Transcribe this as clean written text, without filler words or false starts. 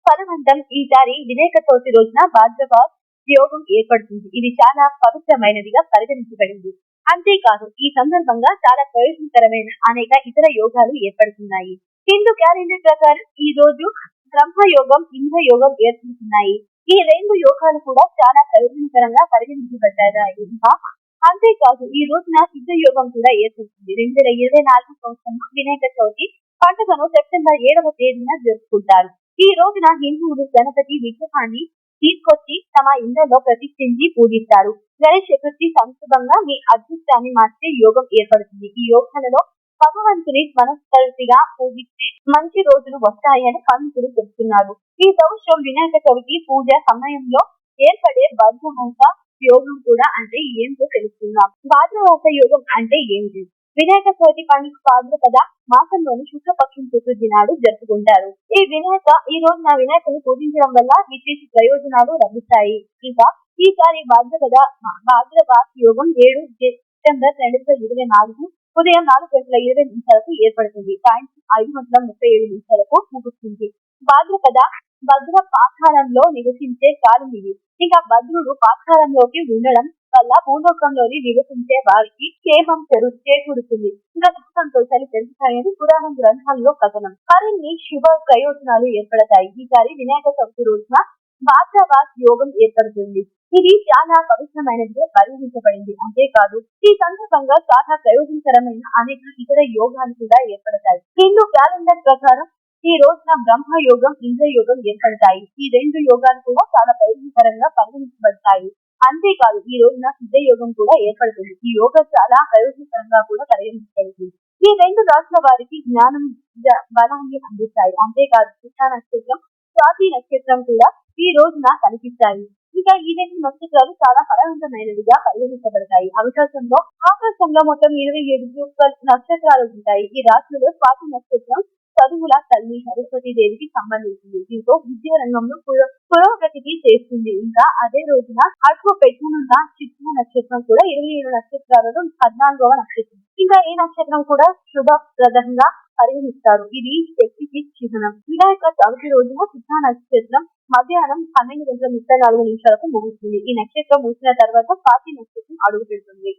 ఫలవంతం ఈసారి వినాయక చవితి రోజున భాద్రపద యోగం ఏర్పడుతుంది. ఇది చాలా పవిత్రమైనదిగా పరిగణించబడింది. అంతేకాదు ఈ సందర్భంగా చాలా ప్రయోజనకరమైన అనేక ఇతర యోగాలు ఏర్పడుతున్నాయి. హిందూ క్యాలెండర్ ప్రకారం ఈ రోజు బ్రహ్మ యోగం, ఇంద్ర యోగం ఏర్పడుతున్నాయి. ఈ రెండు యోగాలు కూడా చాలా ప్రయోజనకరంగా పరిగణించబడ్డాయి. ఇంకా అంతేకాదు ఈ రోజున సిద్ధ యోగం కూడా ఏర్పడుతుంది. 2024 సంవత్సరంలో వినాయక చవితి పండుగను సెప్టెంబర్ 7వ తేదీన జరుపుకుంటారు. ఈ రోజున హిందువులు గణపతి విగ్రహాన్ని తీసుకొచ్చి తమ ఇళ్లలో ప్రతిష్ఠించి పూజిస్తారు. గణేష్ చతుర్థి సందర్భంగా మీ అదృష్టాన్ని మార్చే యోగం ఏర్పడుతుంది. ఈ యోగాలలో భగవంతుని మనస్ఫూర్తిగా పూజిస్తే మంచి రోజులు వస్తాయని పండితులు చెబుతున్నారు. ఈ సంవత్సరం వినాయక చవితి పూజ సమయంలో ఏర్పడే భాద్రమాస యోగం కూడా అంటే ఏంటో తెలుసుకుందాం. భాద్రమాస యోగం అంటే ఏమిటి? వినాయక చవితి పండుగ భాద్రపద మాసంలోని శుక్లపక్షం చతుర్థి నాడు జరుపుకుంటారు. ఈ రోజున వినాయకుని పూజించడం వల్ల విశేష ప్రయోజనాలు లభిస్తాయి. ఇంకా ఈసారి భాద్రపద యోగం 7 సెప్టెంబర్ 2024 ఉదయం 4:20 ఏర్పడుతుంది. సాయంత్రం 5:37 ముగుస్తుంది. భాద్రపద భద్ర పాతాళంలో నివసించే కాలం ఇది. ఇంకా భద్రుడు పాతాళంలోకి ఉండడం వల్ల భూలోకంలోని నివసించే వారికి క్షేమం చేకూరుతుంది. ఇంకా సుఖ సంతోషాలు పెరుగుతాయని పురాణ గ్రంథాల్లో కథనం. మరిన్ని శుభ ప్రయోజనాలు ఏర్పడతాయి. ఈసారి వినాయక చవితి రోజున భాద్రపద యోగం ఏర్పడుతుంది. ఇది చాలా పవిత్రమైనదిగా పరిగణించబడింది. అంతేకాదు ఈ సందర్భంగా చాలా ప్రయోజనకరమైన అనేక ఇతర యోగాలు కూడా ఏర్పడతాయి. హిందూ క్యాలెండర్ ప్రకారం ఈ రోజున బ్రహ్మ యోగం, ఇంద్ర యోగం ఏర్పడతాయి. ఈ రెండు యోగాలు కూడా చాలా ప్రయోజనకరంగా పరిగణించబడతాయి. అంతేకాదు ఈ రోజున సిద్ధ యోగం కూడా ఏర్పడుతుంది. ఈ యోగం చాలా ప్రయోజనకరంగా కూడా పరిగణించబడుతుంది. ఈ రెండు రాష్ట్రాల వారికి జ్ఞానం బలాన్ని అందిస్తాయి. అంతేకాదు కృష్ణ నక్షత్రం, స్వాతి నక్షత్రం కూడా ఈ రోజున కనిపిస్తాయి. ఇంకా ఈ రెండు నక్షత్రాలు చాలా ఫలవంతమైనవిగా పరిగణించబడతాయి. ఆకాశంలో మొత్తం 27 నక్షత్రాలు ఉంటాయి. ఈ రాశులలో స్వాతి నక్షత్రం చదువుల తల్లి సరస్వతి దేవికి సంబంధించింది. దీంతో విద్యా రంగంలో పురోగతికి చేస్తుంది. ఇంకా అదే రోజున అడుగు పెట్టనున్న చిత్ర నక్షత్రం కూడా 27 నక్షత్రాలలో 14వ నక్షత్రం. ఇంకా ఈ నక్షత్రం కూడా శుభప్రదంగా పరిగణిస్తారు. ఇది శక్తికి చిహ్నం. వినాయక చవితి రోజున చిత్ర నక్షత్రం మధ్యాహ్నం 12:34 ముగుస్తుంది. ఈ నక్షత్రం ముగిసిన తర్వాత స్వాతి నక్షత్రం అడుగు పెడుతుంది.